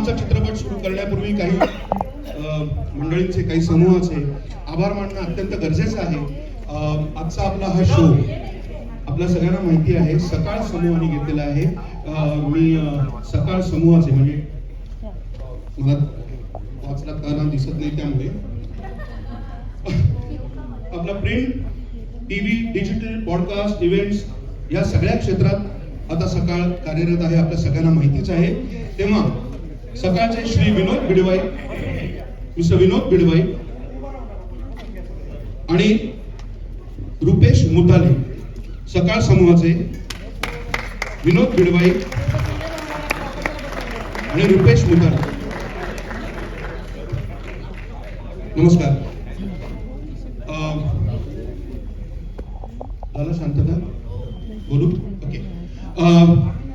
आमचा चित्रपट सुरू करण्यापूर्वी काही मंडळींचे, काही समूहाचे आभार मानणं अत्यंत गरजेचं आहे. आजचा आपला हा शो आपल्या सगळ्यांना माहिती आहे, सकाळ समूहाने घेतलेला आहे. मी सकाळ समूहाचे, म्हणजे मला वाचला का दिसत नाही, त्यामुळे आपला print, TV, digital, podcast, events या सगळ्या क्षेत्रात आता सकाळ कार्यरत आहे, आपल्या सगळ्यांना माहितीच आहे. तेव्हा सकाळचे श्री विनोद बिडवाई, मिस्टर विनोद बिडवाई आणि रुपेश मुताले, सकाळ समूहाचे विनोद बिडवाई आणि रुपेश मुताले, नमस्कार. झालं शांतता? बोलू? ओके.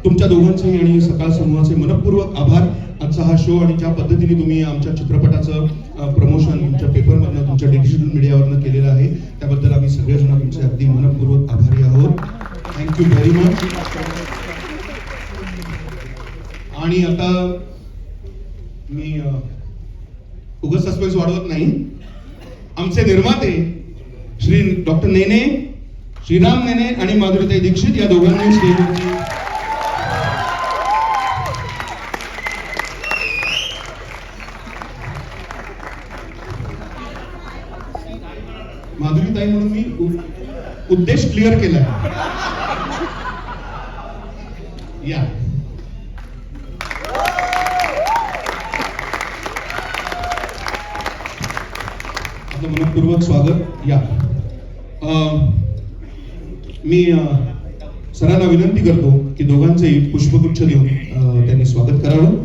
तुमच्या दोघांचे आणि सकाळ समूहाचे मनपूर्वक आभार. आजचा हा शो आणि ज्या पद्धतीने तुम्ही आमच्या चित्रपटाचं प्रमोशन तुमच्या पेपरमधनं, तुमच्या डिजिटल मीडियावरनं केलेलं आहे, त्याबद्दल आम्ही सगळेजण तुमचे अगदी मनपूर्वक आभारी आहोत. Thank you very much. आणि आता मी उगाच सस्पेन्स वाढवत नाही. आमचे निर्माते श्री डॉक्टर नेने, श्रीराम नेने आणि माधुरीताई दीक्षित या दोघांनी स्टेजवरती माधुरीताई म्हणून मी उद्देश क्लिअर केलाय. या आपलं मनपूर्वक स्वागत. या मी सरांना विनंती करतो की दोघांचेही पुष्पगुच्छ देऊन त्यांनी स्वागत करावं.